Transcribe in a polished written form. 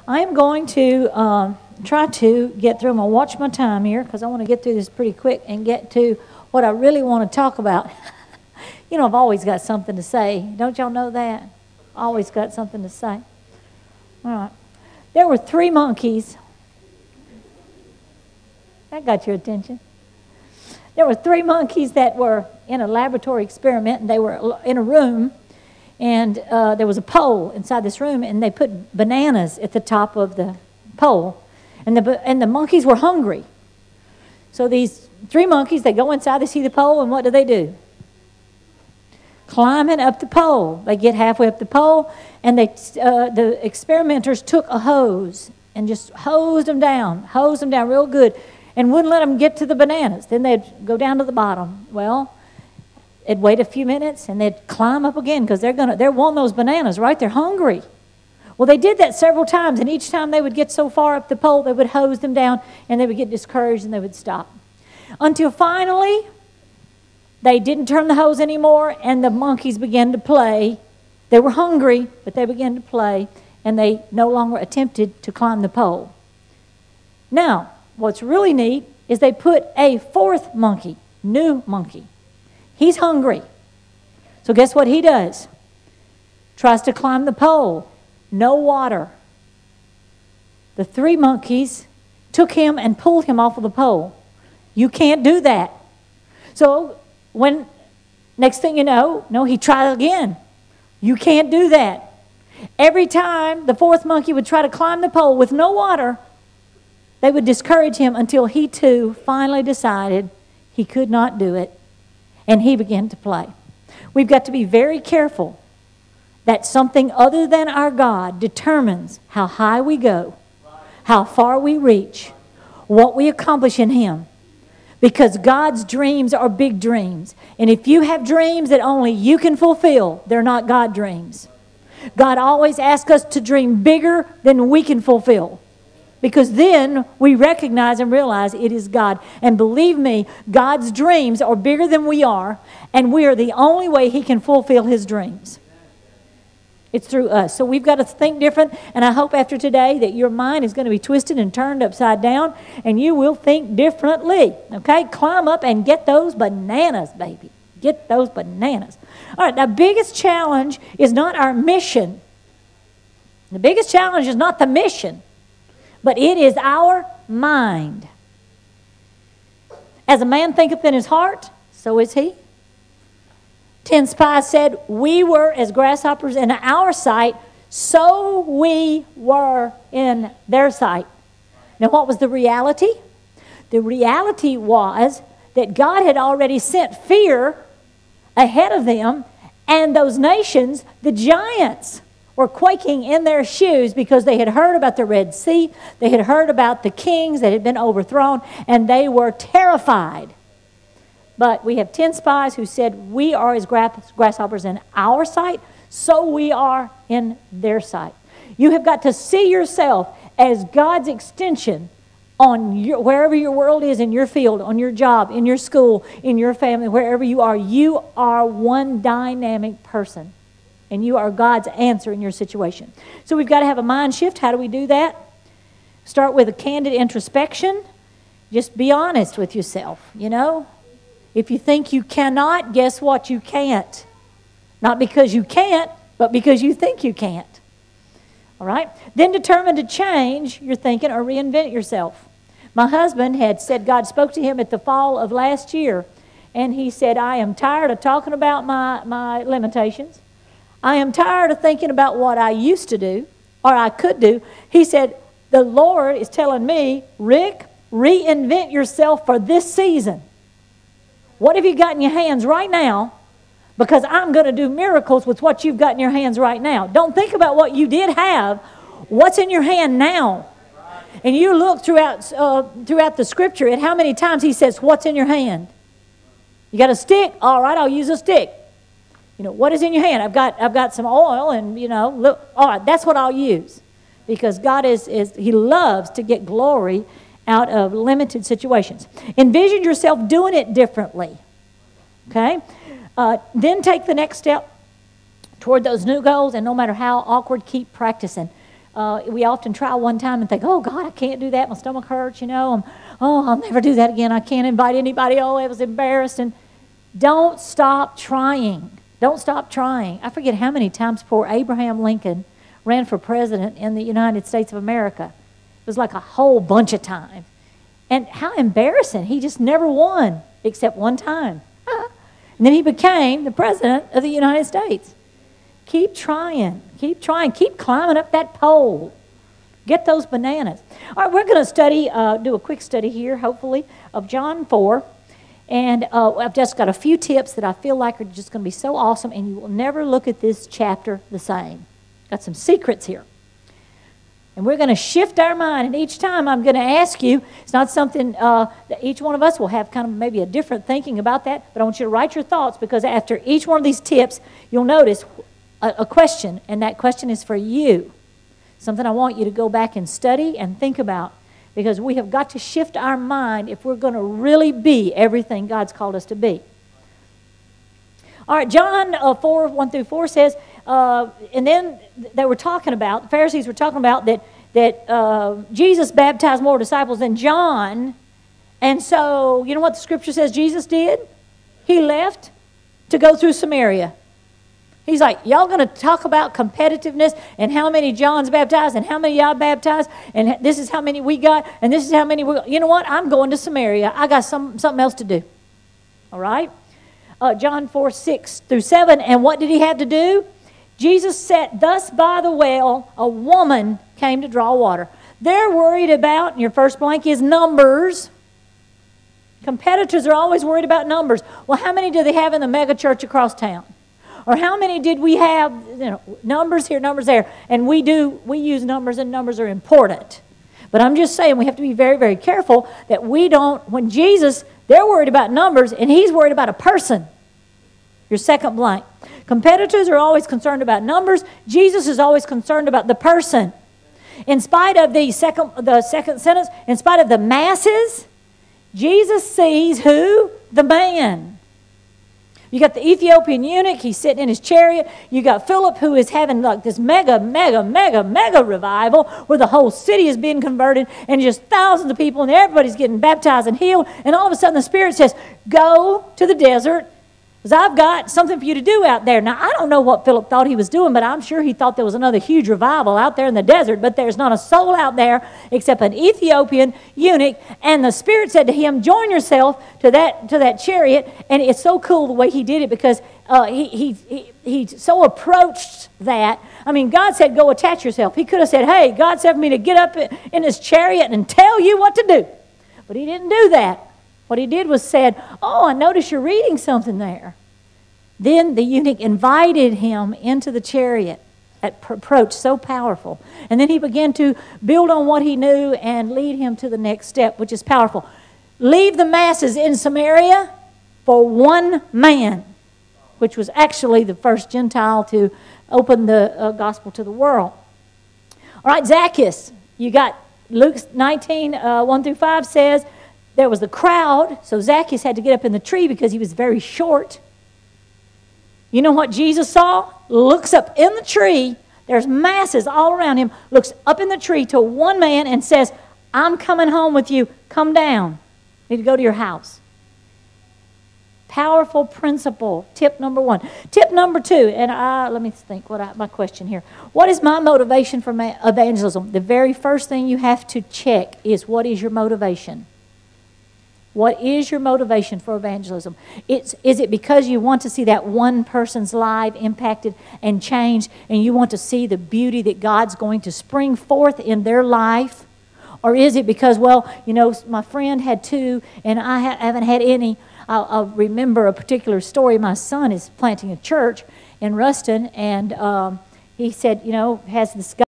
I am going to try to get through. I'm going to watch my time here because I want to get through this pretty quick and get to what I really want to talk about. You know, I've always got something to say. Don't y'all know that? Always got something to say. All right. There were 3 monkeys. That got your attention. There were 3 monkeys that were in a laboratory experiment, and they were in a room, and there was a pole inside this room, and they put bananas at the top of the pole, and the monkeys were hungry. So these 3 monkeys, they go inside, they see the pole, and what do? Climbing up the pole. They get halfway up the pole, and the experimenters took a hose and just hosed them down real good, and wouldn't let them get to the bananas. Then they'd go down to the bottom. Well, it'd wait a few minutes, and they'd climb up again because they're wanting those bananas, right? They're hungry. Well, they did that several times, and each time they would get so far up the pole, they would hose them down, and they would get discouraged, and they would stop. Until finally, they didn't turn the hose anymore, and the monkeys began to play. They were hungry, but they began to play, and they no longer attempted to climb the pole. Now, what's really neat is they put a 4th monkey, new monkey. He's hungry. So guess what he does? Tries to climb the pole. No water. The 3 monkeys took him and pulled him off of the pole. You can't do that. So next thing you know, he tried again. You can't do that. Every time the 4th monkey would try to climb the pole with no water, they would discourage him until he too finally decided he could not do it, and he began to play. We've got to be very careful that something other than our God determines how high we go, how far we reach, what we accomplish in Him. Because God's dreams are big dreams. And if you have dreams that only you can fulfill, they're not God dreams. God always asks us to dream bigger than we can fulfill. Because then we recognize and realize it is God. And believe me, God's dreams are bigger than we are, and we are the only way He can fulfill His dreams. It's through us. So we've got to think different, and I hope after today that your mind is going to be twisted and turned upside down, and you will think differently. Okay? Climb up and get those bananas, baby. Get those bananas. All right, the biggest challenge is not our mission. The biggest challenge is not the mission, but it is our mind. As a man thinketh in his heart, so is he. 10 spies said, we were as grasshoppers in our sight, so we were in their sight. Now, what was the reality? The reality was that God had already sent fear ahead of them, and those nations, the giants, were quaking in their shoes because they had heard about the Red Sea, they had heard about the kings that had been overthrown, and they were terrified. But we have 10 spies who said, we are as grasshoppers in our sight, so we are in their sight. You have got to see yourself as God's extension on wherever your world is, in your field, on your job, in your school, in your family, wherever you are one dynamic person. And you are God's answer in your situation. So we've got to have a mind shift. How do we do that? Start with a candid introspection. Just be honest with yourself, you know. If you think you cannot, guess what? You can't. Not because you can't, but because you think you can't. All right? Then determine to change your thinking or reinvent yourself. My husband had said God spoke to him at the fall of last year, and he said, I am tired of talking about my limitations. I am tired of thinking about what I used to do or I could do. He said, the Lord is telling me, Rick, reinvent yourself for this season. What have you got in your hands right now? Because I'm going to do miracles with what you've got in your hands right now. Don't think about what you did have. What's in your hand now? And you look throughout the scripture at how many times He says, what's in your hand? You got a stick? All right, I'll use a stick. You know, what is in your hand? I've got some oil, and, you know, look, all right, that's what I'll use. Because God He loves to get glory out of limited situations. Envision yourself doing it differently. Okay? Then take the next step toward those new goals, and no matter how awkward, keep practicing. we often try one time and think, oh, God, I can't do that. My stomach hurts, I'll never do that again. I can't invite anybody. Oh, it was embarrassing. Don't stop trying. Don't stop trying. I forget how many times poor Abraham Lincoln ran for president in the United States of America. It was like a whole bunch of times. And how embarrassing. He just never won except one time. And then he became the president of the United States. Keep trying. Keep trying. Keep climbing up that pole. Get those bananas. All right, we're going to study, do a quick study here, hopefully, of John 4. And I've just got a few tips that I feel like are just going to be so awesome, and you will never look at this chapter the same. Got some secrets here. And we're going to shift our mind, and each time I'm going to ask you, it's not something that each one of us will have kind of maybe a different thinking about that, but I want you to write your thoughts, because after each one of these tips, you'll notice a question, and that question is for you. Something I want you to go back and study and think about, because we have got to shift our mind if we're going to really be everything God's called us to be. All right, John 4, 1 through 4 says, and then they were talking about, the Pharisees were talking about that Jesus baptized more disciples than John. And so, you know what the scripture says Jesus did? He left to go through Samaria. He's like, y'all going to talk about competitiveness and how many John's baptized and how many y'all baptized, and this is how many we got, and this is how many we got. You know what? I'm going to Samaria. I got something else to do. All right? John 4, 6 through 7. And what did he have to do? Jesus sat thus by the well. A woman came to draw water. They're worried about, and your first blank is numbers. Competitors are always worried about numbers. Well, how many do they have in the mega church across town? Or how many did we have, numbers here, numbers there. And we use numbers, and numbers are important. But I'm just saying we have to be very, very careful that we don't, when Jesus, they're worried about numbers, and he's worried about a person. Your second blank. Competitors are always concerned about numbers. Jesus is always concerned about the person. In spite of the second sentence, in spite of the masses, Jesus sees who? The man. You got the Ethiopian eunuch, he's sitting in his chariot. You got Philip, who is having like this mega revival where the whole city is being converted, and just thousands of people, and everybody's getting baptized and healed. And all of a sudden the Spirit says, go to the desert, because I've got something for you to do out there. Now, I don't know what Philip thought he was doing, but I'm sure he thought there was another huge revival out there in the desert, but there's not a soul out there except an Ethiopian eunuch. And the Spirit said to him, join yourself to that chariot. And it's so cool the way he did it, because he so approached that. I mean, God said, go attach yourself. He could have said, hey, God said for me to get up in this chariot and tell you what to do. But he didn't do that. What he did was said, oh, I notice you're reading something there. Then the eunuch invited him into the chariot. That approach, so powerful. And then he began to build on what he knew and lead him to the next step, which is powerful. Leave the masses in Samaria for one man, which was actually the first Gentile to open the gospel to the world. All right, Zacchaeus. You got Luke 19, 1 through 5 says, there was the crowd, so Zacchaeus had to get up in the tree because he was very short. You know what Jesus saw? Looks up in the tree. There's masses all around him. Looks up in the tree to one man and says, I'm coming home with you. Come down. I need to go to your house. Powerful principle. Tip number 1. Tip number 2, and let me think my question here. What is my motivation for evangelism? The very first thing you have to check is, what is your motivation? What is your motivation for evangelism? Is it because you want to see that one person's life impacted and changed, and you want to see the beauty that God's going to spring forth in their life? Or is it because, well, my friend had 2 and I haven't had any? I'll remember a particular story. My son is planting a church in Ruston, and he said, has this guy